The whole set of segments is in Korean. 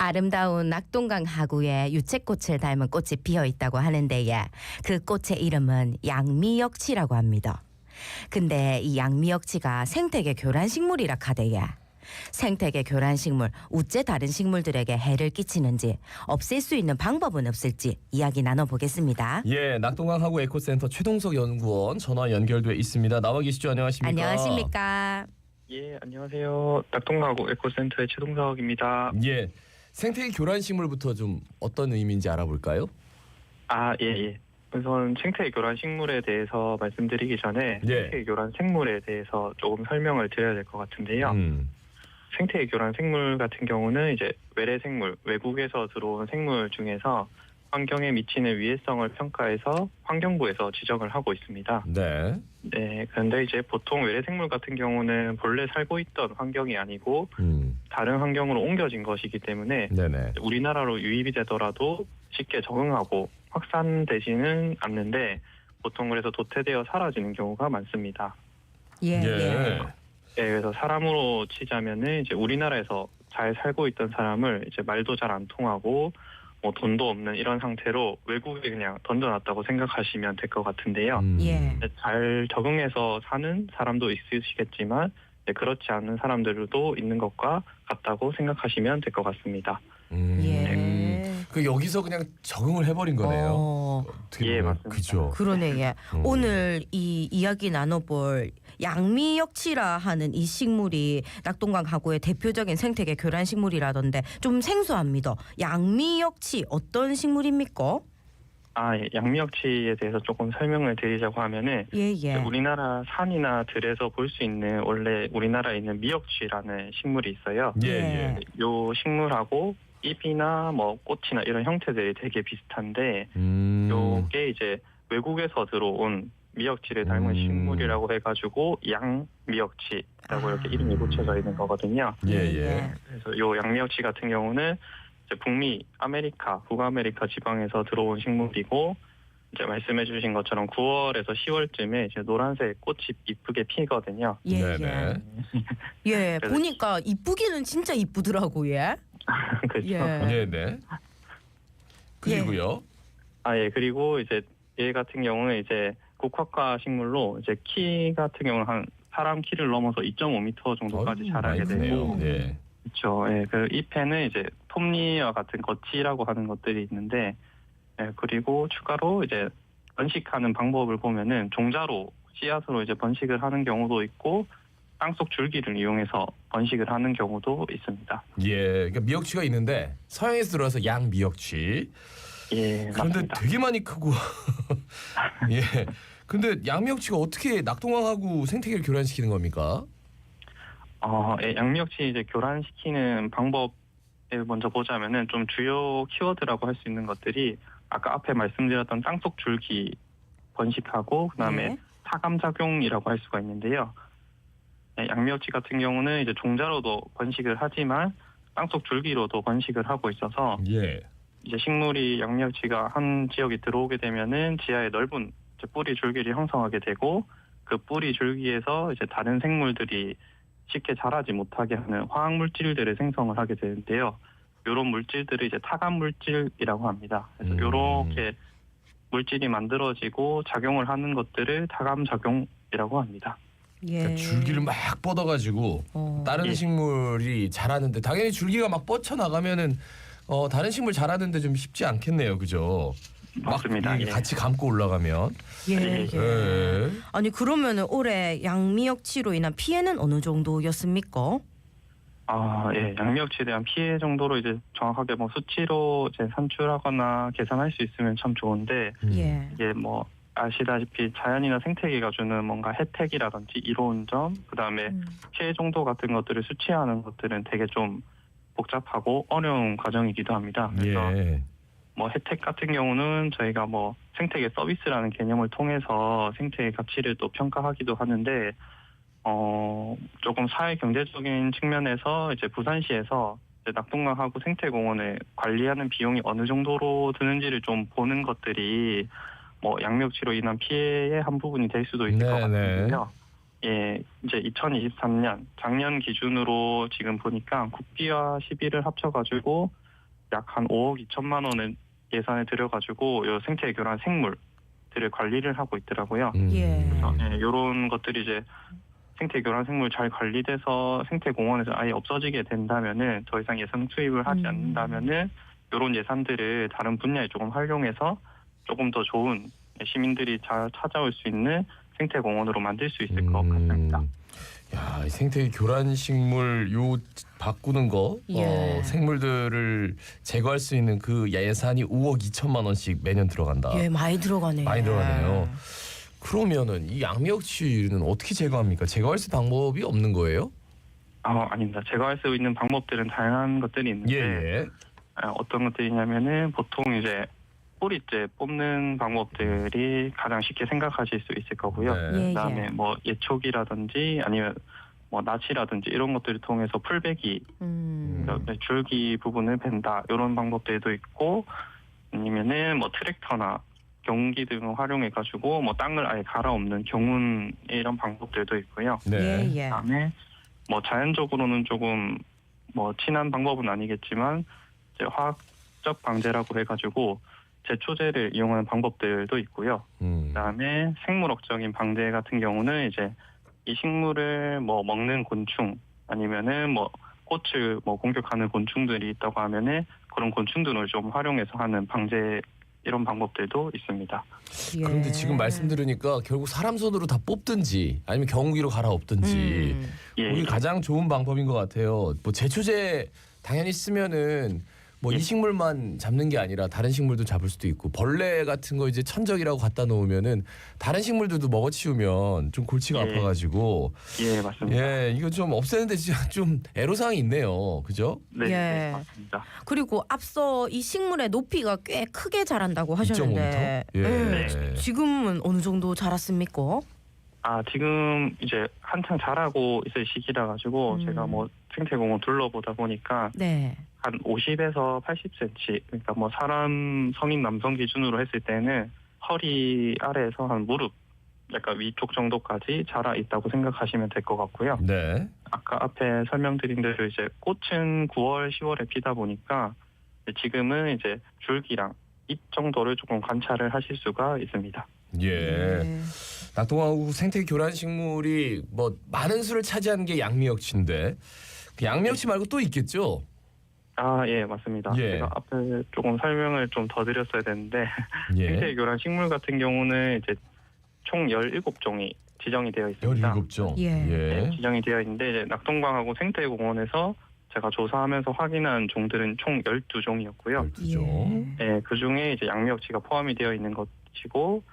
아름다운 낙동강 하구에 유채꽃을 닮은 꽃이 피어 있다고 하는데요. 그 꽃의 이름은 양미역치라고 합니다. 근데 이 양미역치가 생태계 교란식물이라 카대요. 생태계 교란식물 우째 다른 식물들에게 해를 끼치는지 없앨 수 있는 방법은 없을지 이야기 나눠보겠습니다. 예, 낙동강하구 에코센터 최동석 연구원 전화 연결돼 있습니다. 나와 계시죠? 안녕하십니까? 안녕하십니까? 예, 안녕하세요. 낙동강하구 에코센터의 최동석입니다. 예, 생태계 교란식물부터 좀 어떤 의미인지 알아볼까요? 예. 우선 생태 교란 식물에 대해서 말씀드리기 전에 예. 생태 교란 생물에 대해서 조금 설명을 드려야 될 것 같은데요. 생태 교란 생물 같은 경우는 이제 외래 생물, 외국에서 들어온 생물 중에서 환경에 미치는 위해성을 평가해서 환경부에서 지정을 하고 있습니다. 네. 네, 그런데 이제 보통 외래 생물 같은 경우는 본래 살고 있던 환경이 아니고 다른 환경으로 옮겨진 것이기 때문에 네네. 우리나라로 유입이 되더라도 쉽게 적응하고 확산되지는 않는데 보통 그래서 도태되어 사라지는 경우가 많습니다. 예. 네, 그래서 사람으로 치자면은 이제 우리나라에서 잘 살고 있던 사람을 이제 말도 잘 안 통하고 뭐 돈도 없는 이런 상태로 외국에 그냥 던져놨다고 생각하시면 될 것 같은데요. 예. 잘 적응해서 사는 사람도 있으시겠지만 그렇지 않은 사람들도 있는 것과 같다고 생각하시면 될 것 같습니다. 예. 그 여기서 그냥 적응을 해버린 거네요. 어떻게 예, 보면. 맞습니다. 그죠. 그러네. 예. 오늘 이 이야기 나눠볼 양미역치라 하는 이 식물이 낙동강 하구의 대표적인 생태계 교란식물이라던데 좀 생소합니다. 양미역치 어떤 식물입니까? 예. 양미역치에 대해서 조금 설명을 드리자고 하면은 예. 우리나라 산이나 들에서 볼 수 있는 원래 우리나라에 있는 미역치라는 식물이 있어요. 예. 요 식물하고 잎이나 뭐 꽃이나 이런 형태들이 되게 비슷한데 요게 이제 외국에서 들어온 미역치를 닮은 식물이라고 해가지고 양미역치라고 이렇게 이름이 붙여져 있는 거거든요. 예. 그래서 요 양미역치 같은 경우는 이제 북미 아메리카, 북아메리카 지방에서 들어온 식물이고 이제 말씀해주신 것처럼 9월에서 10월쯤에 이제 노란색 꽃이 이쁘게 피거든요. 네네. 예. 보니까 이쁘기는 진짜 이쁘더라고 예. 그렇죠. 네네. 그리고요. 예. 그리고 이제 얘 같은 경우는 이제 국화과 식물로 이제 키 같은 경우는 한 사람 키를 넘어서 2.5m 정도까지 자라게 되고, 예. 그렇죠. 예. 그 잎에는 이제 톱니와 같은 거치라고 하는 것들이 있는데, 예. 그리고 추가로 이제 번식하는 방법을 보면은 종자로 씨앗으로 이제 번식을 하는 경우도 있고, 땅속 줄기를 이용해서 번식을 하는 경우도 있습니다. 예. 그러니까 미역치가 있는데 서양에서 들어와서 양미역치. 예. 그런데 맞습니다. 되게 많이 크고. 예. 근데 양미역치가 어떻게 낙동강하고 생태계를 교란시키는 겁니까? 예, 양미역치 이제 교란시키는 방법을 먼저 보자면은 좀 주요 키워드라고 할 수 있는 것들이 아까 앞에 말씀드렸던 땅속 줄기 번식하고 그다음에 타감 작용이라고 할 수가 있는데요. 네, 양미역치 같은 경우는 이제 종자로도 번식을 하지만 땅속 줄기로도 번식을 하고 있어서 예. 이제 식물이 양미역치가 한 지역에 들어오게 되면은 지하에 넓은 이제 뿌리 줄기를 형성하게 되고 그 뿌리 줄기에서 이제 다른 생물들이 쉽게 자라지 못하게 하는 화학 물질들을 생성을 하게 되는데요. 이런 물질들을 이제 타감 물질이라고 합니다. 그래서 이렇게 물질이 만들어지고 작용을 하는 것들을 타감 작용이라고 합니다. 그러니까 줄기를 막 뻗어가지고 다른 식물이 자라는데 당연히 줄기가 막 뻗쳐나가면은 다른 식물 자라는데 좀 쉽지 않겠네요, 그죠? 맞습니다. 막 같이 감고 올라가면. 예. 아니 그러면은 올해 양미역치로 인한 피해는 어느 정도였습니까? 예, 양미역치에 대한 피해 정도로 이제 정확하게 뭐 수치로 이제 산출하거나 계산할 수 있으면 참 좋은데 이게 뭐 아시다시피 자연이나 생태계가 주는 뭔가 혜택이라든지 이로운 점, 그다음에 피해 정도 같은 것들을 수치하는 것들은 되게 좀 복잡하고 어려운 과정이기도 합니다. 그래서 뭐 혜택 같은 경우는 저희가 뭐 생태계 서비스라는 개념을 통해서 생태계 가치를 또 평가하기도 하는데 조금 사회 경제적인 측면에서 이제 부산시에서 이제 낙동강하구 생태공원을 관리하는 비용이 어느 정도로 드는지를 좀 보는 것들이 뭐 양미역치로 인한 피해의 한 부분이 될 수도 있을 것 같은데요. 예, 이제 2023년 작년 기준으로 지금 보니까 국비와 시비를 합쳐가지고 약 한 5억 2천만 원을 예산에 들여가지고 요 생태 교란 생물들을 관리를 하고 있더라고요. 예. 그래서 이런 것들이 이제 생태 교란 생물 잘 관리돼서 생태 공원에서 아예 없어지게 된다면은 더 이상 예산 투입을 하지 않는다면은 이런 예산들을 다른 분야에 조금 활용해서 조금 더 좋은 시민들이 잘 찾아올 수 있는 생태 공원으로 만들 수 있을 것 같습니다. 야, 이 생태 교란 식물 요 바꾸는 거, 예. 생물들을 제거할 수 있는 그 예산이 5억 2천만 원씩 매년 들어간다. 예, 많이 들어가네요. 많이 들어가네요. 그러면은 이 양미역치는 어떻게 제거합니까? 제거할 수 방법이 없는 거예요? 아닙니다. 제거할 수 있는 방법들은 다양한 것들이 있는데 예. 어떤 것들이냐면은 보통 이제 뿌리째 뽑는 방법들이 가장 쉽게 생각하실 수 있을 거고요. 네. 그다음에 뭐 예촉이라든지 아니면 뭐 낫이라든지 이런 것들을 통해서 풀베기 그러니까 줄기 부분을 벤다 이런 방법들도 있고 아니면은 뭐 트랙터나 경운기 등을 활용해 가지고 뭐 땅을 아예 갈아엎는 경운 이런 방법들도 있고요. 네. 예. 그다음에 뭐 자연적으로는 조금 뭐 친한 방법은 아니겠지만 이제 화학적 방제라고 해가지고 제초제를 이용하는 방법들도 있고요. 그다음에 생물학적인 방제 같은 경우는 이제 이 식물을 뭐 먹는 곤충 아니면은 뭐 꽃을 뭐 공격하는 곤충들이 있다고 하면은 그런 곤충들을 좀 활용해서 하는 방제 이런 방법들도 있습니다. 그런데 지금 말씀 들으니까 결국 사람 손으로 다 뽑든지 아니면 경운기로 갈아엎든지 그게 가장 좋은 방법인 것 같아요. 뭐 제초제 당연히 쓰면은 뭐 이 식물만 잡는 게 아니라 다른 식물도 잡을 수도 있고 벌레 같은 거 이제 천적이라고 갖다 놓으면은 다른 식물들도 먹어치우면 좀 골치가 아파가지고 예, 맞습니다. 예 이거 좀 없애는데 진짜 좀 애로사항이 있네요. 그죠? 네, 예. 네, 맞습니다. 그리고 앞서 이 식물의 높이가 꽤 크게 자란다고 하셨는데 2.5m? 예. 지금은 어느 정도 자랐습니까? 지금 이제 한창 자라고 있을 시기라 가지고 제가 뭐 생태공원 둘러보다 보니까 네. 한 50에서 80cm 그러니까 뭐 사람 성인 남성 기준으로 했을 때는 허리 아래에서 한 무릎 약간 위쪽 정도까지 자라 있다고 생각하시면 될 것 같고요. 네. 아까 앞에 설명드린 대로 이제 꽃은 9월, 10월에 피다 보니까 지금은 이제 줄기랑 잎 정도를 조금 관찰을 하실 수가 있습니다. 예. 낙동강국 생태 교란 식물이 뭐 많은 수를 차지하는 게 양미역치인데 그 양미역치 말고 또 있겠죠? 예, 맞습니다. 예. 제가 앞에 조금 설명을 좀 더 드렸어야 되는데 예. 생태 교란 식물 같은 경우는 이제 총 17종이 지정이 되어 있습니다. 17종. 예. 네, 지정이 되어 있는데 이제 낙동강하고 생태공원에서 제가 조사하면서 확인한 종들은 총 12종이었고요. 12종. 네, 그 중에 이제 양미역치가 포함이 되어 있는 것이고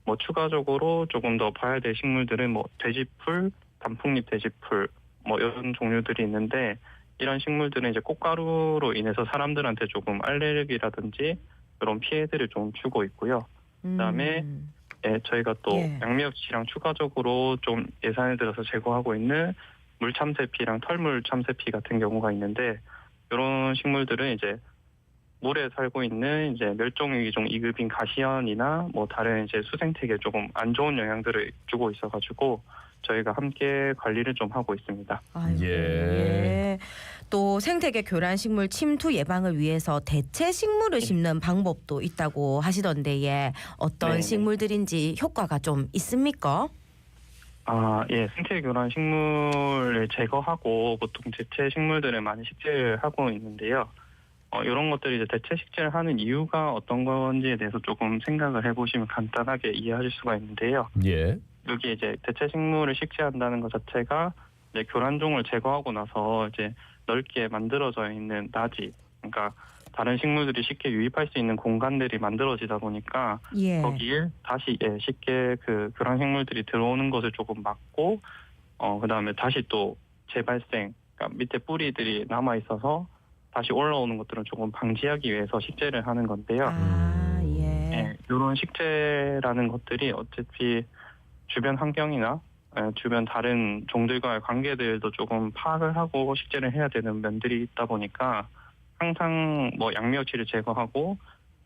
뭐 추가적으로 조금 더 봐야 될 식물들은 뭐 돼지풀, 단풍잎 돼지풀 뭐 이런 종류들이 있는데 이런 식물들은 이제 꽃가루로 인해서 사람들한테 조금 알레르기라든지 그런 피해들을 좀 주고 있고요. 그다음에 저희가 또 양미역치랑 추가적으로 좀 예산을 들어서 제거하고 있는 물참새피랑 털물참새피 같은 경우가 있는데 이런 식물들은 이제 물에 살고 있는 이제 멸종위기종 2급인 가시연이나 뭐 다른 이제 수생태계에 조금 안 좋은 영향들을 주고 있어가지고 저희가 함께 관리를 좀 하고 있습니다. 아이고, 예. 또 생태계 교란식물 침투 예방을 위해서 대체 식물을 심는 방법도 있다고 하시던데 어떤 네네. 식물들인지 효과가 좀 있습니까? 예, 생태 교란 식물을 제거하고 보통 대체 식물들을 많이 식재를 하고 있는데요. 이런 것들이 이제 대체 식재를 하는 이유가 어떤 건지에 대해서 조금 생각을 해보시면 간단하게 이해하실 수가 있는데요. 예. 여기 이제 대체 식물을 식재한다는 것 자체가 이제 교란종을 제거하고 나서 이제 넓게 만들어져 있는 나지, 그러니까 다른 식물들이 쉽게 유입할 수 있는 공간들이 만들어지다 보니까 거기에 다시 쉽게 그 교란 식물들이 들어오는 것을 조금 막고 그다음에 다시 또 재발생, 그러니까 밑에 뿌리들이 남아 있어서 다시 올라오는 것들은 조금 방지하기 위해서 식재를 하는 건데요. 이런 식재라는 것들이 어차피 주변 환경이나 주변 다른 종들과의 관계들도 조금 파악을 하고 식재를 해야 되는 면들이 있다 보니까 항상 뭐 양미역치를 제거하고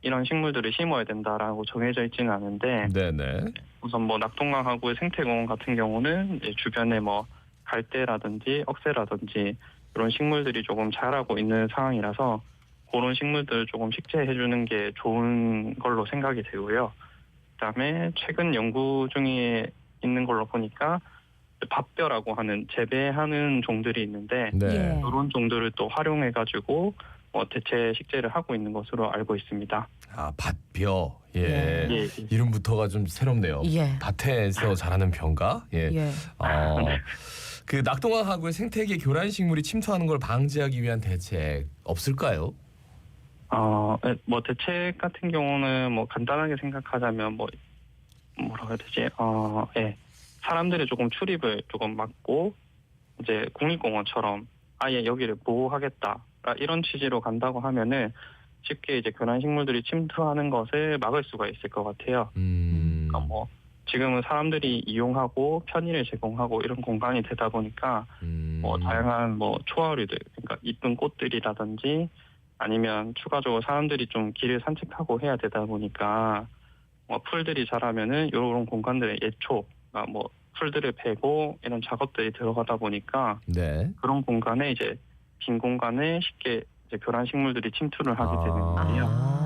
이런 식물들을 심어야 된다라고 정해져 있지는 않은데 네네. 우선 뭐 낙동강하구의 생태공원 같은 경우는 이제 주변에 뭐 갈대라든지 억새라든지 이런 식물들이 조금 자라고 있는 상황이라서 그런 식물들 조금 식재해 주는 게 좋은 걸로 생각이 되고요. 그다음에 최근 연구 중에 있는 걸로 보니까 밥벼라고 하는 재배하는 종들이 있는데 네. 그런 종들을 또 활용해 가지고 대체 식재를 하고 있는 것으로 알고 있습니다. 아, 밭벼. 예. 예. 예, 예. 이름부터가 좀 새롭네요. 예. 밭에서 자라는 벼인가? 예. 예. 그 낙동강 하구의 생태계 교란 식물이 침투하는 걸 방지하기 위한 대책 없을까요? 뭐 대책 같은 경우는 뭐 간단하게 생각하자면 뭐 뭐라고 해야 되지? 예. 사람들의 조금 출입을 조금 막고 이제 국립공원처럼 아예 여기를 보호하겠다 이런 취지로 간다고 하면은 쉽게 이제 교란 식물들이 침투하는 것을 막을 수가 있을 것 같아요. 그러니까 뭐 지금은 사람들이 이용하고 편의를 제공하고 이런 공간이 되다 보니까 뭐 다양한 뭐 초하류들, 그러니까 이쁜 꽃들이라든지 아니면 추가적으로 사람들이 좀 길을 산책하고 해야 되다 보니까 뭐 풀들이 자라면은 이런 공간들의 예초, 그러니까 뭐 풀들을 베고 이런 작업들이 들어가다 보니까 네. 그런 공간에 이제 빈 공간에 쉽게 이제 교란 식물들이 침투를 하게 되는 거예요.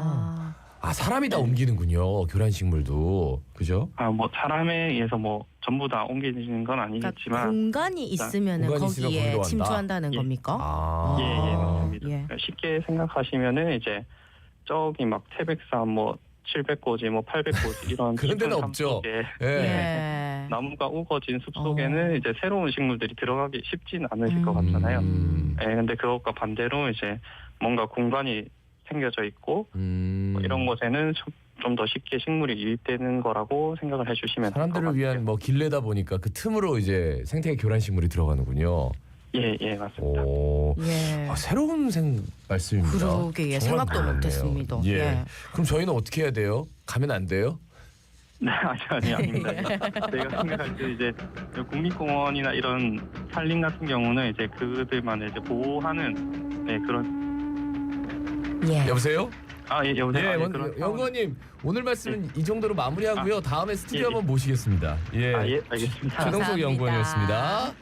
사람이 다 옮기는군요. 교란 식물도. 그죠? 뭐 사람에 의해서 뭐 전부 다 옮기는 건 아니겠지만 그러니까 공간이 있으면은 공간이 있으면 거기에 거기로 간다. 침투한다는 예. 겁니까? 예, 맞습니다. 예. 그러니까 쉽게 생각하시면은 이제 저기 막 태백산 뭐 700고지 뭐 800고지 이런 그런 데는 깊은 삶 없죠. 속에 예. 예. 나무가 우거진 숲 속에는 이제 새로운 식물들이 들어가기 쉽지는 않으실 것 같잖아요. 예, 근데 그것과 반대로 이제 뭔가 공간이 생겨져 있고 뭐 이런 곳에는 좀 더 쉽게 식물이 유입되는 거라고 생각을 해주시면 될 것 같아요. 사람들을 위한 뭐 길레다 보니까 그 틈으로 이제 생태계 교란 식물이 들어가는군요. 예, 맞습니다. 오. 예. 새로운 말씀입니다. 그러게 예, 정말 생각도 몰랐네요. 못했습니다. 예. 예. 그럼 저희는 어떻게 해야 돼요? 가면 안 돼요? 네, 아닙니다. 제가 생각할 때 이제 국립공원이나 이런 산림 같은 경우는 이제 그들만을 이제 보호하는 그런. 예. 여보세요? 예, 여보세요. 예, 그런 연구원님 오늘 말씀은 이 정도로 마무리하고요. 다음에 스튜디오 한번 모시겠습니다. 예. 예, 알겠습니다. 최동석 감사합니다. 연구원이었습니다.